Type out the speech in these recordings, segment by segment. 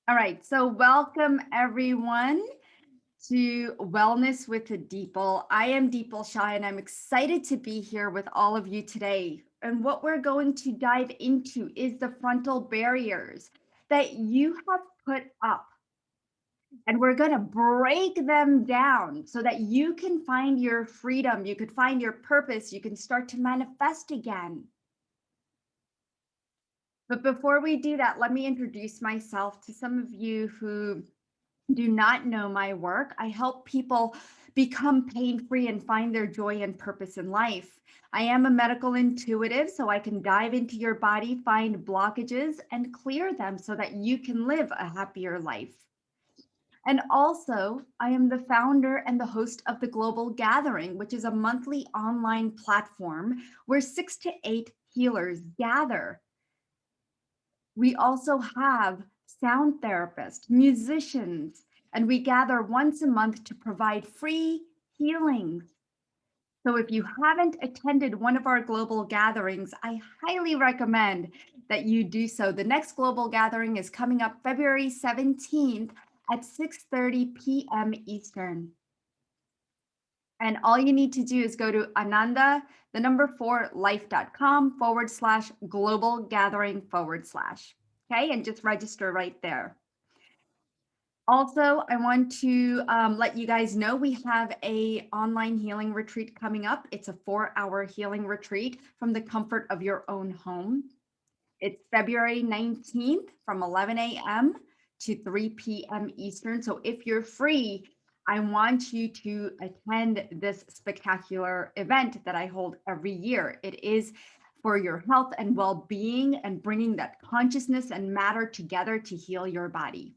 All right, so welcome everyone to Wellness with Deepal. I am Deepal Shah and I'm excited to be here with all of you today. And what we're going to dive into is the frontal barriers that you have put up. And we're going to break them down so that you can find your freedom, you could find your purpose, you can start to manifest again. But before we do that, let me introduce myself to some of you who do not know my work. I help people become pain free and find their joy and purpose in life. I am a medical intuitive, so I can dive into your body, find blockages, and clear them so that you can live a happier life. And also, I am the founder and the host of the Global Gathering, which is a monthly online platform where 6 to 8 healers gather. We also have sound therapists, musicians, and we gather once a month to provide free healings. So if you haven't attended one of our global gatherings, I highly recommend that you do so. The next global gathering is coming up February 17th at 6:30 p.m. Eastern. And all you need to do is go to ananda4life.com/global gathering/. Okay, and just register right there. Also, I want to let you guys know we have a online healing retreat coming up. It's a 4-hour healing retreat from the comfort of your own home. It's February 19th from 11 a.m. to 3 p.m. Eastern. So if you're free, I want you to attend this spectacular event that I hold every year. It is for your health and well-being and bringing that consciousness and matter together to heal your body.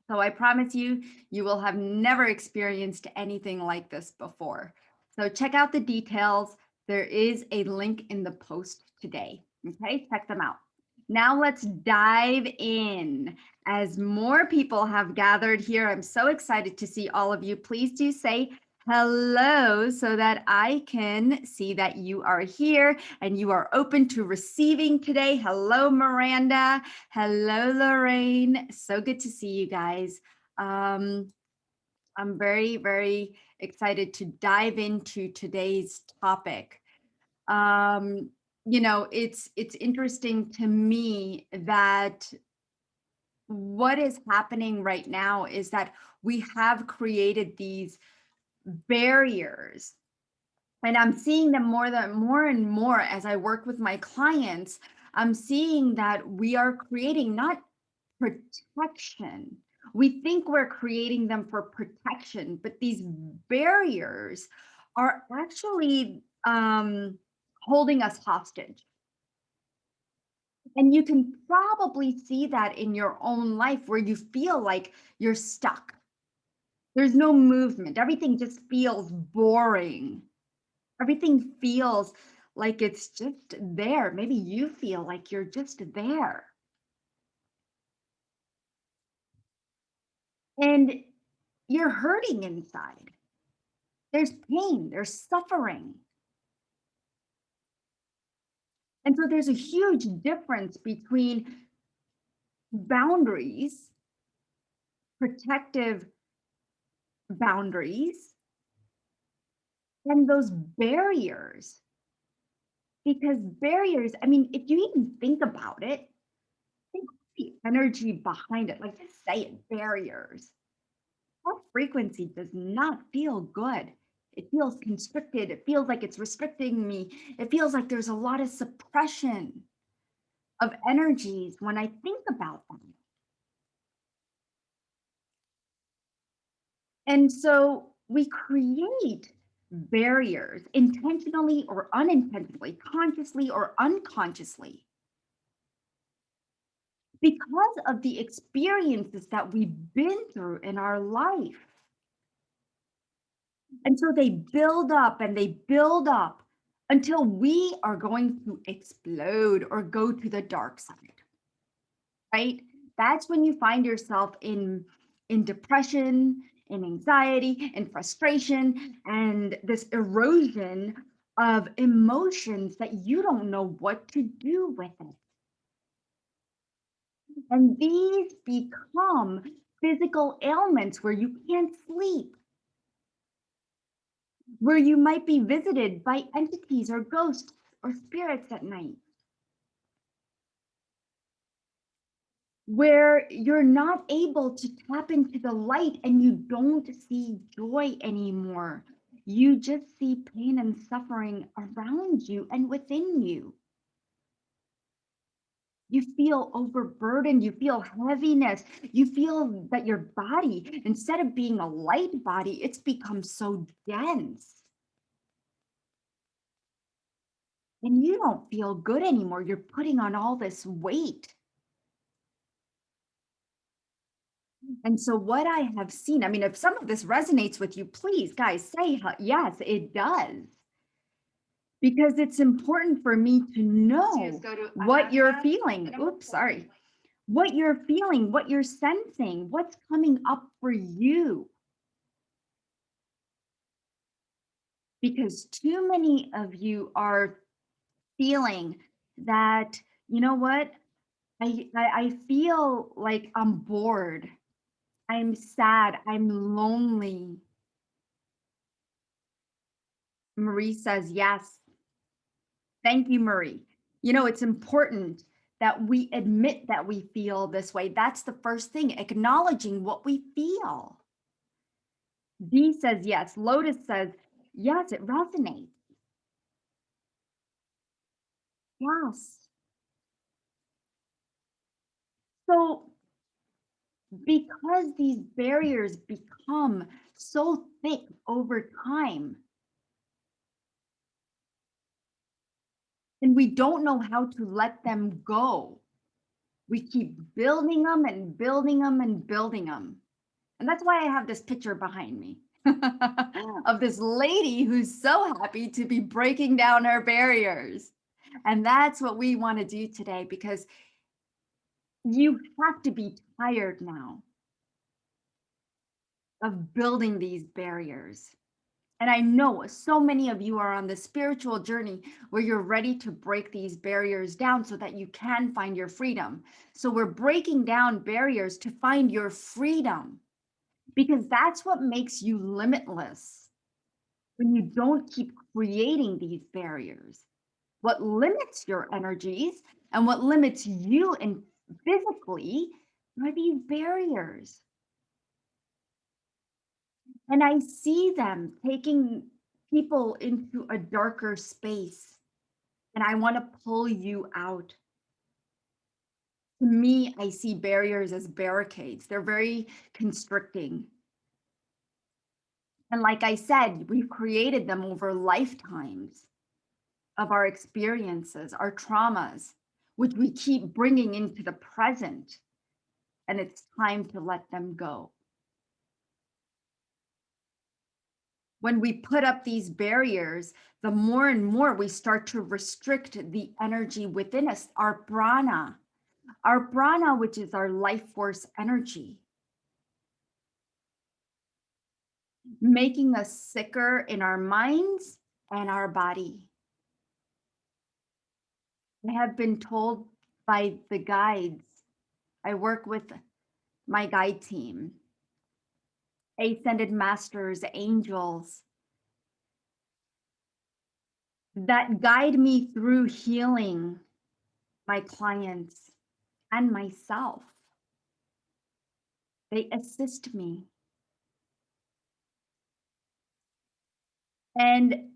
So I promise you, you will have never experienced anything like this before. So check out the details. There is a link in the post today. Okay, check them out. Now let's dive in. As more people have gathered here, I'm so excited to see all of you. Please do say hello so that I can see that you are here and you are open to receiving today. Hello, Miranda. Hello, Lorraine. So good to see you guys. I'm very, very excited to dive into today's topic. It's interesting to me that what is happening right now is that we have created these barriers, and I'm seeing them more and more as I work with my clients. I'm seeing that we are creating not protection. We think we're creating them for protection, but these barriers are actually holding us hostage. And you can probably see that in your own life where you feel like you're stuck. There's no movement. Everything just feels boring. Everything feels like it's just there. Maybe you feel like you're just there. And you're hurting inside. There's pain, there's suffering. And so there's a huge difference between boundaries, protective boundaries, and those barriers. Because barriers, I mean, if you even think about it, think of the energy behind it. Like, just say it, barriers. That frequency does not feel good. It feels constricted. It feels like it's restricting me. It feels like there's a lot of suppression of energies when I think about them. And so we create barriers intentionally or unintentionally, consciously or unconsciously, because of the experiences that we've been through in our life. And so they build up and they build up until we are going to explode or go to the dark side, right? That's when you find yourself in depression, in anxiety, in frustration, and this erosion of emotions that you don't know what to do with it. And these become physical ailments where you can't sleep, where you might be visited by entities or ghosts or spirits at night, where you're not able to tap into the light and you don't see joy anymore. You just see pain and suffering around you and within you. You feel overburdened, you feel heaviness, you feel that your body, instead of being a light body, it's become so dense. And you don't feel good anymore. You're putting on all this weight. And so, what I have seen, I mean, if some of this resonates with you, please, guys, say yes, it does. Because it's important for me to know what you're feeling. Oops, sorry. What you're feeling, what you're sensing, what's coming up for you. Because too many of you are feeling that, you know what? I feel like I'm bored. I'm sad. I'm lonely. Marie says, yes. Thank you, Marie. You know, it's important that we admit that we feel this way. That's the first thing, acknowledging what we feel. Dee says, yes. Lotus says, yes, it resonates. Yes. So, because these barriers become so thick over time, and we don't know how to let them go, we keep building them and building them and building them. And that's why I have this picture behind me of this lady who's so happy to be breaking down her barriers. And that's what we want to do today, because you have to be tired now of building these barriers. And I know so many of you are on the spiritual journey where you're ready to break these barriers down so that you can find your freedom. So we're breaking down barriers to find your freedom, because that's what makes you limitless. When you don't keep creating these barriers, what limits your energies and what limits you in physically are these barriers. And I see them taking people into a darker space. And I want to pull you out. To me, I see barriers as barricades. They're very constricting. And like I said, we've created them over lifetimes of our experiences, our traumas, which we keep bringing into the present. And it's time to let them go. When we put up these barriers, the more and more we start to restrict the energy within us, our prana, which is our life force energy, making us sicker in our minds and our body. I have been told by the guides, I work with my guide team, ascended masters, angels, that guide me through healing my clients and myself. They assist me. And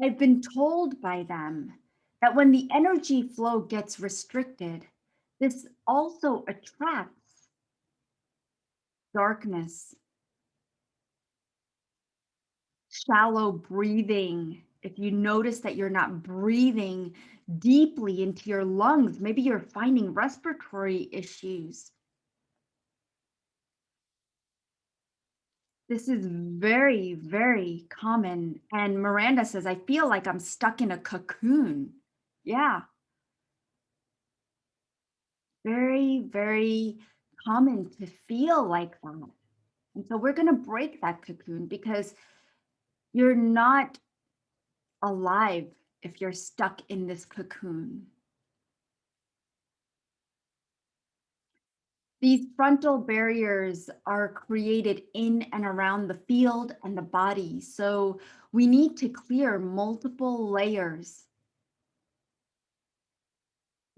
I've been told by them that when the energy flow gets restricted, this also attracts darkness, shallow breathing. If you notice that you're not breathing deeply into your lungs, maybe you're finding respiratory issues. This is very, very common. And Miranda says, I feel like I'm stuck in a cocoon. Yeah, very, very common to feel like that. And so we're going to break that cocoon, because you're not alive if you're stuck in this cocoon. These frontal barriers are created in and around the field and the body. So we need to clear multiple layers.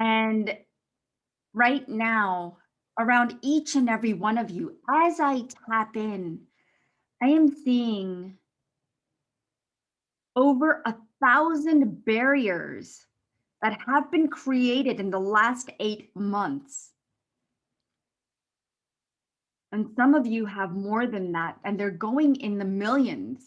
And right now, around each and every one of you, as I tap in, I am seeing over 1,000 barriers that have been created in the last 8 months. And some of you have more than that, and they're going in the millions.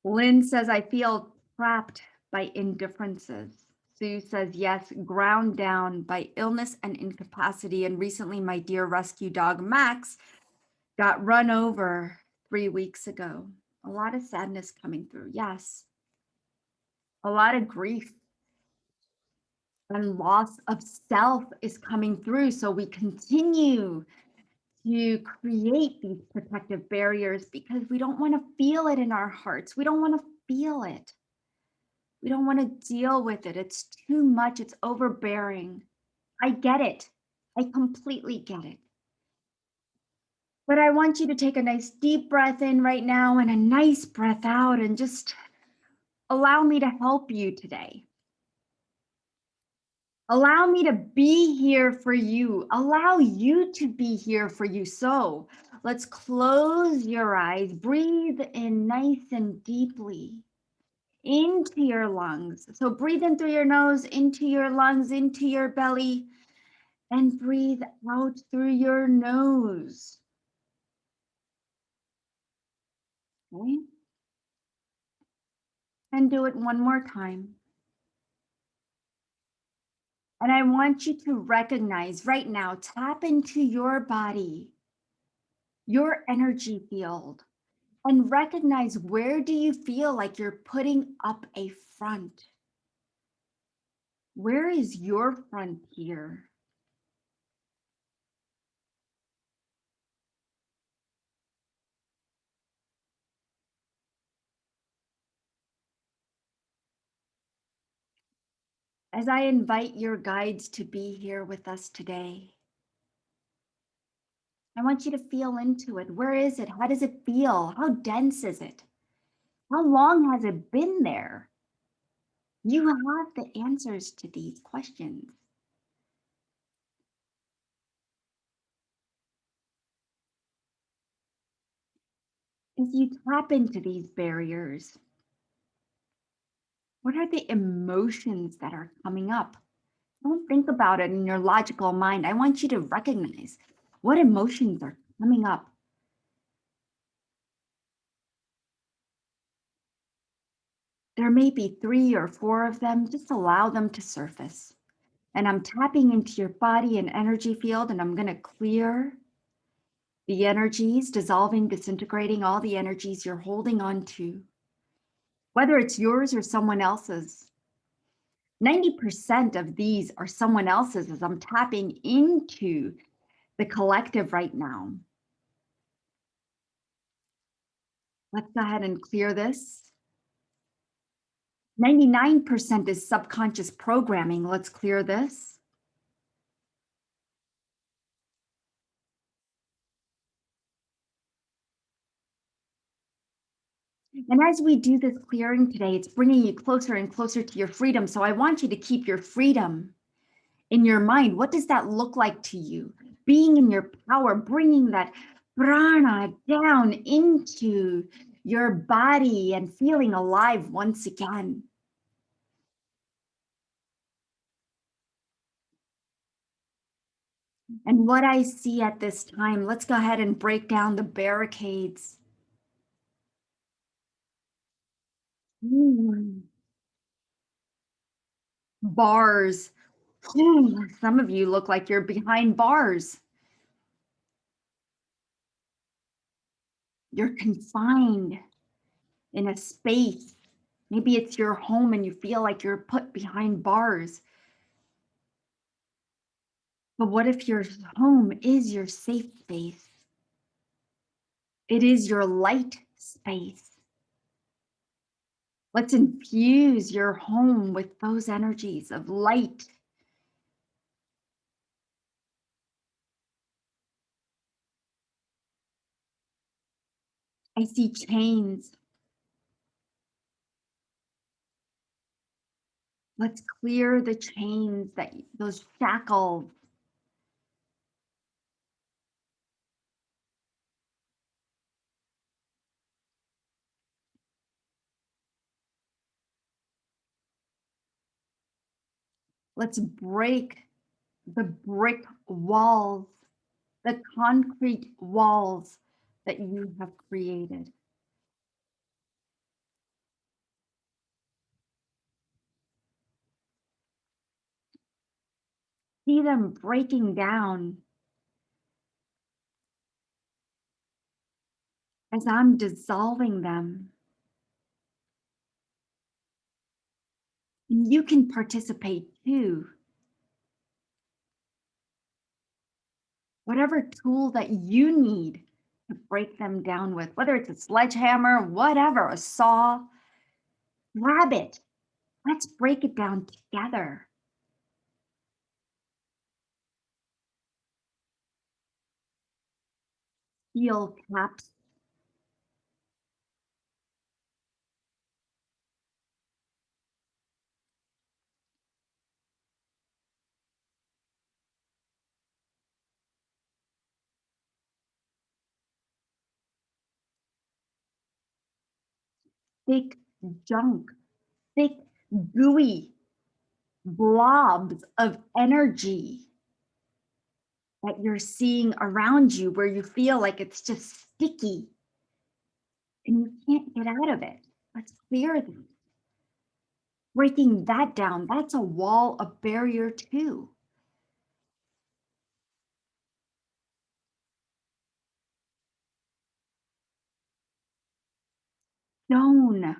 Lynn says, I feel trapped by indifferences. Sue says, yes, ground down by illness and incapacity. And recently, my dear rescue dog, Max, got run over 3 weeks ago. A lot of sadness coming through. Yes, a lot of grief and loss of self is coming through. So we continue to create these protective barriers because we don't want to feel it in our hearts. We don't want to feel it. We don't want to deal with it. It's too much. It's overbearing. I get it. I completely get it. But I want you to take a nice deep breath in right now and a nice breath out and just allow me to help you today. Allow me to be here for you. Allow you to be here for you. So let's close your eyes. Breathe in nice and deeply into your lungs. So breathe in through your nose, into your lungs, into your belly, and breathe out through your nose. Okay? And do it one more time. And I want you to recognize right now, tap into your body, your energy field, and recognize where do you feel like you're putting up a front? Where is your frontier? As I invite your guides to be here with us today, I want you to feel into it. Where is it? How does it feel? How dense is it? How long has it been there? You have the answers to these questions. As you tap into these barriers, what are the emotions that are coming up? Don't think about it in your logical mind. I want you to recognize what emotions are coming up. There may be 3 or 4 of them. Just allow them to surface. And I'm tapping into your body and energy field, and I'm going to clear the energies, dissolving, disintegrating all the energies you're holding on to, whether it's yours or someone else's. 90% of these are someone else's as I'm tapping into the collective right now. Let's go ahead and clear this. 99% is subconscious programming. Let's clear this. And as we do this clearing today, it's bringing you closer and closer to your freedom. So I want you to keep your freedom in your mind. What does that look like to you? Being in your power, bringing that prana down into your body and feeling alive once again. And what I see at this time, let's go ahead and break down the barricades. Mm. Bars. Some of you look like you're behind bars. You're confined in a space. Maybe it's your home and you feel like you're put behind bars. But what if your home is your safe space? It is your light space. Let's infuse your home with those energies of light. I see chains. Let's clear the chains that those shackles. Let's break the brick walls, the concrete walls that you have created. See them breaking down as I'm dissolving them. And you can participate too. Whatever tool that you need to break them down with, whether it's a sledgehammer, whatever, a saw, grab it. Let's break it down together. Steel caps, thick junk, thick, gooey blobs of energy that you're seeing around you where you feel like it's just sticky and you can't get out of it. Let's clear them. Breaking that down, that's a wall, a barrier too. Stone,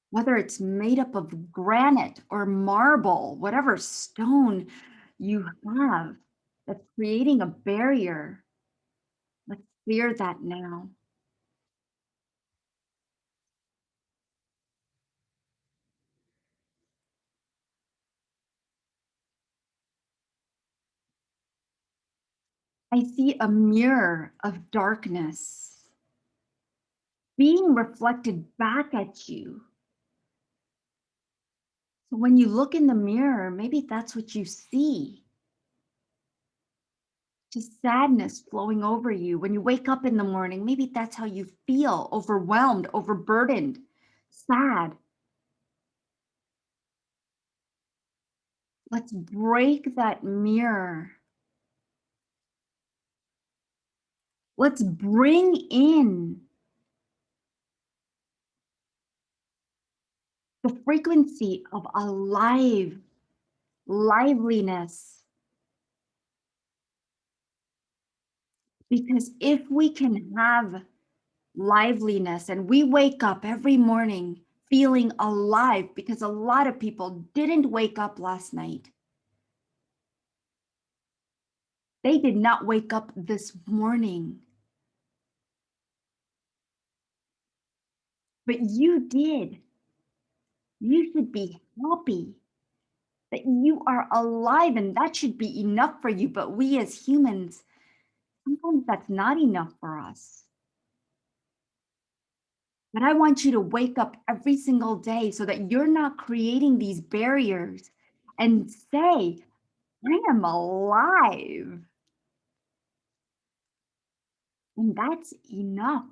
whether it's made up of granite or marble, whatever stone you have that's creating a barrier, let's clear that now. I see a mirror of darkness being reflected back at you. So when you look in the mirror, maybe that's what you see. Just sadness flowing over you. When you wake up in the morning, maybe that's how you feel, overwhelmed, overburdened, sad. Let's break that mirror. Let's bring in the frequency of alive, liveliness. Because if we can have liveliness and we wake up every morning feeling alive, because a lot of people didn't wake up last night. They did not wake up this morning, but you did. You should be happy that you are alive, and that should be enough for you. But we as humans, sometimes that's not enough for us. But I want you to wake up every single day so that you're not creating these barriers and say, I am alive. And that's enough.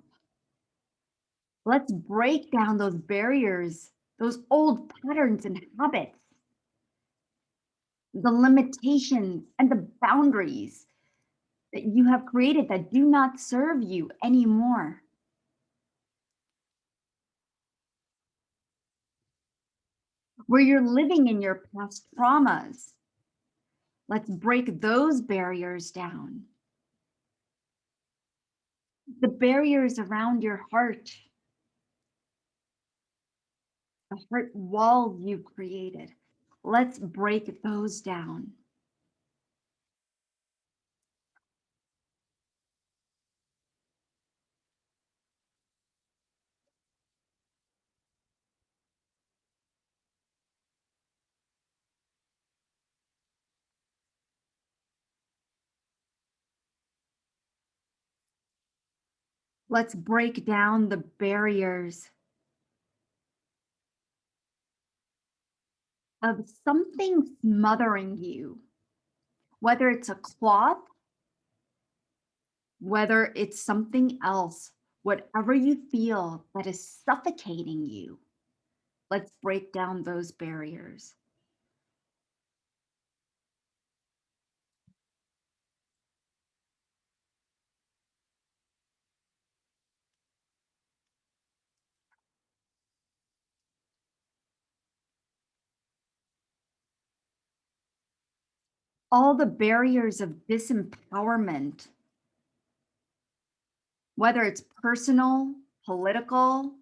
Let's break down those barriers, those old patterns and habits, the limitations and the boundaries that you have created that do not serve you anymore. Where you're living in your past traumas. Let's break those barriers down. The barriers around your heart, the heart wall you created. Let's break those down. Let's break down the barriers of something smothering you, whether it's a cloth, whether it's something else, whatever you feel that is suffocating you. Let's break down those barriers. All the barriers of disempowerment, whether it's personal, political,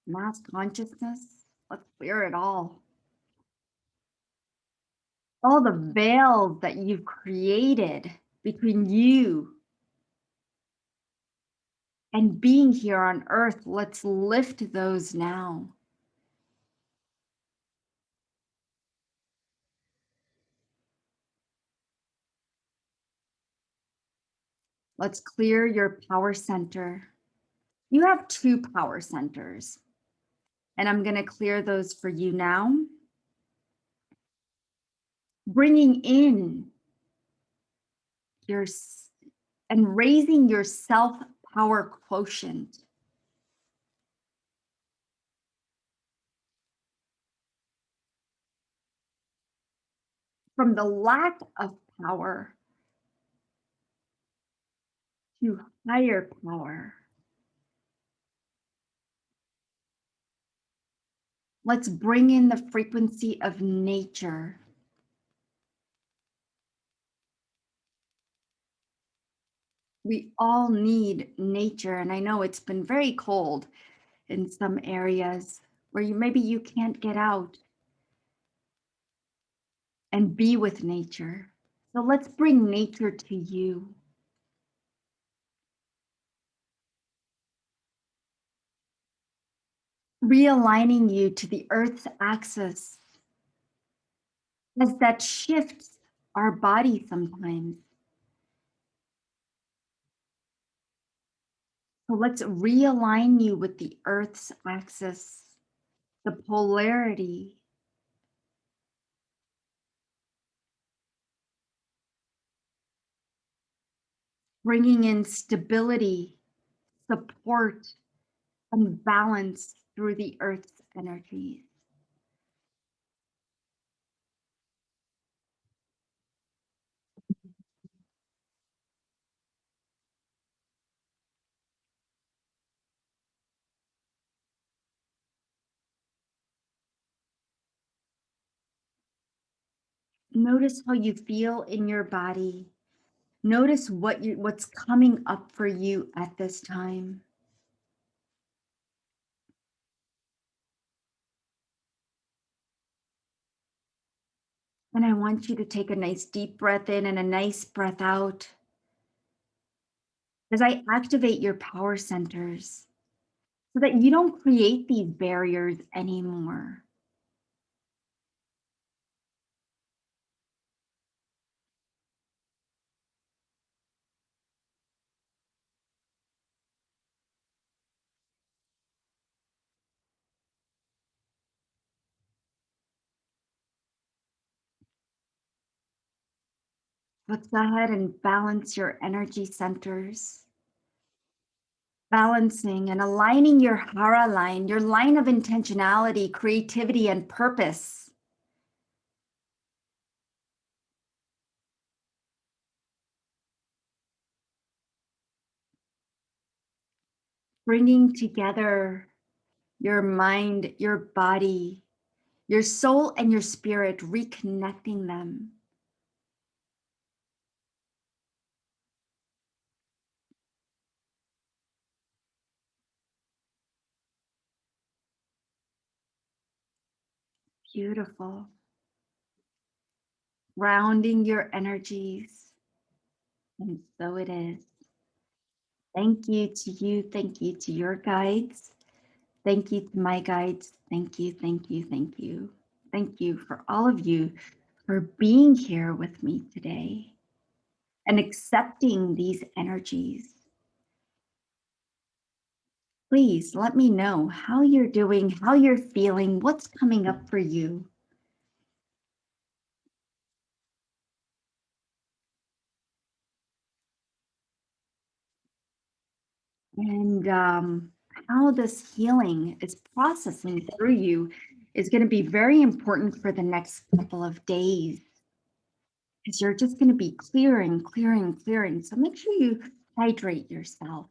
mass consciousness, let's clear it all. All the veils that you've created between you and being here on earth, let's lift those now. Let's clear your power center. You have two power centers, and I'm going to clear those for you now, bringing in your and raising your self power quotient from the lack of power to higher power. Let's bring in the frequency of nature. We all need nature. And I know it's been very cold in some areas where maybe you can't get out and be with nature. So let's bring nature to you. Realigning you to the earth's axis as that shifts our body sometimes. So let's realign you with the earth's axis, the polarity, bringing in stability, support, and balance through the earth's energies. Notice how you feel in your body. Notice what's coming up for you at this time. And I want you to take a nice deep breath in and a nice breath out as I activate your power centers so that you don't create these barriers anymore. Let's go ahead and balance your energy centers, balancing and aligning your hara line, your line of intentionality, creativity, and purpose. Bringing together your mind, your body, your soul, and your spirit, reconnecting them. Beautiful. Grounding your energies. And so it is. Thank you to you. Thank you to your guides. Thank you to my guides. Thank you, thank you, thank you. Thank you for all of you for being here with me today and accepting these energies. Please let me know how you're doing, how you're feeling, what's coming up for you. And how this healing is processing through you is going to be very important for the next couple of days because you're just going to be clearing, clearing, clearing. So make sure you hydrate yourself.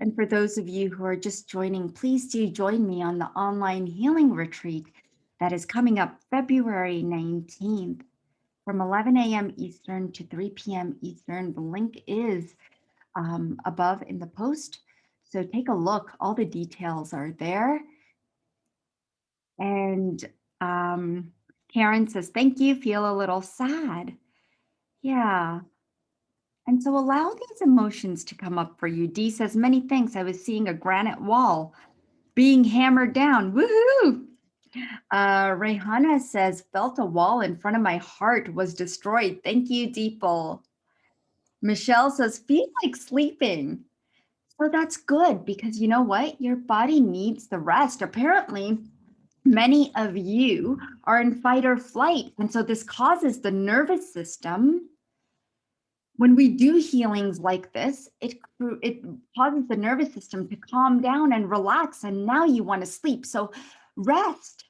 And for those of you who are just joining, please do join me on the online healing retreat that is coming up February 19th from 11 a.m. Eastern to 3 p.m. Eastern. The link is above in the post. So take a look. All the details are there. And Karen says, thank you. Feel a little sad. Yeah. And so allow these emotions to come up for you. Dee says, many thanks. I was seeing a granite wall being hammered down. Woohoo! Rehana says, felt a wall in front of my heart was destroyed. Thank you, Deepal. Michelle says, feel like sleeping. So that's good because you know what? Your body needs the rest. Apparently, many of you are in fight or flight. And so this causes the nervous system. When we do healings like this, it causes the nervous system to calm down and relax. And now you want to sleep. So rest.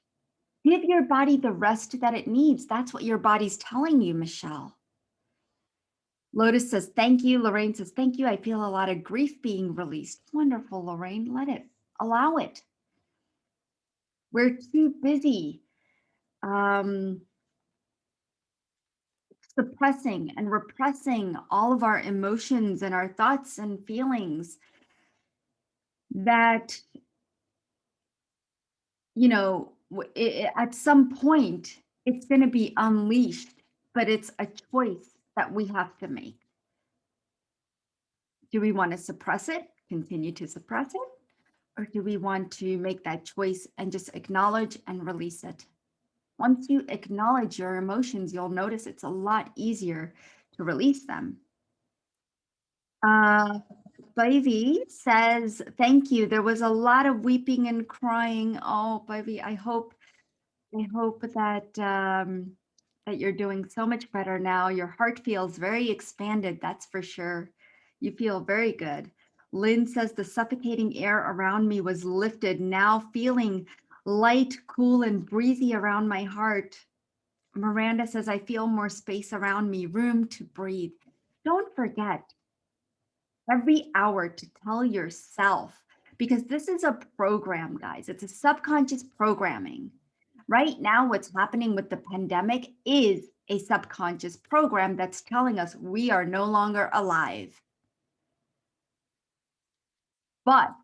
Give your body the rest that it needs. That's what your body's telling you, Michelle. Lotus says, thank you. Lorraine says, thank you. I feel a lot of grief being released. Wonderful, Lorraine. Let it, allow it. We're too busy suppressing and repressing all of our emotions and our thoughts and feelings that, you know, at some point it's going to be unleashed, but it's a choice that we have to make. Do we want to suppress it, continue to suppress it, or do we want to make that choice and just acknowledge and release it? Once you acknowledge your emotions, you'll notice it's a lot easier to release them. Baby says, thank you. There was a lot of weeping and crying. Oh, baby, I hope that you're doing so much better now. Your heart feels very expanded, that's for sure. You feel very good. Lynn says the suffocating air around me was lifted, now feeling light, cool, and breezy around my heart. Miranda says, I feel more space around me, room to breathe. Don't forget every hour to tell yourself, because this is a program, guys. It's a subconscious programming. Right now, what's happening with the pandemic is a subconscious program that's telling us we are no longer alive. But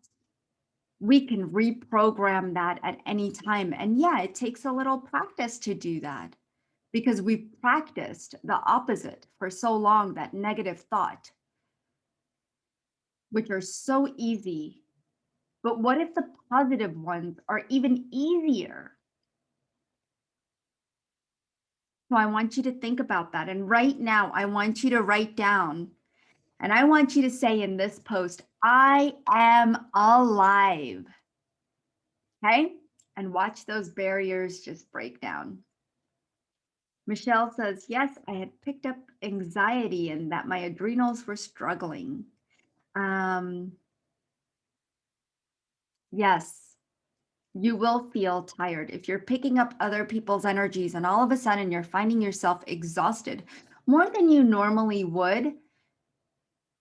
we can reprogram that at any time. And yeah, it takes a little practice to do that because we've practiced the opposite for so long, that negative thought, which are so easy. But what if the positive ones are even easier? So I want you to think about that. And right now, I want you to write down, and I want you to say in this post, I am alive. Okay? And watch those barriers just break down. Michelle says, yes, I had picked up anxiety and that my adrenals were struggling. Yes, you will feel tired. If you're picking up other people's energies and all of a sudden you're finding yourself exhausted more than you normally would,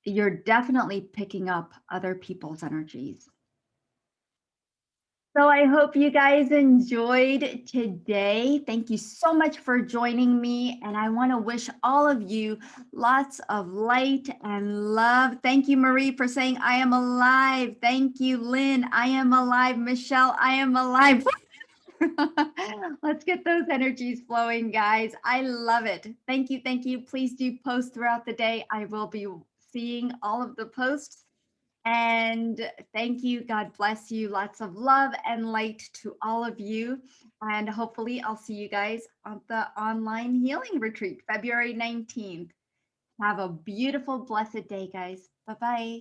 you're definitely picking up other people's energies. So I hope you guys enjoyed today. Thank you so much for joining me. And I want to wish all of you lots of light and love. Thank you, Marie, for saying I am alive. Thank you, Lynn. I am alive. Michelle, I am alive. Let's get those energies flowing, guys. I love it. Thank you. Thank you. Please do post throughout the day. I will be seeing all of the posts. And thank you. God bless you. Lots of love and light to all of you. And hopefully, I'll see you guys on the online healing retreat, February 19th. Have a beautiful, blessed day, guys. Bye bye.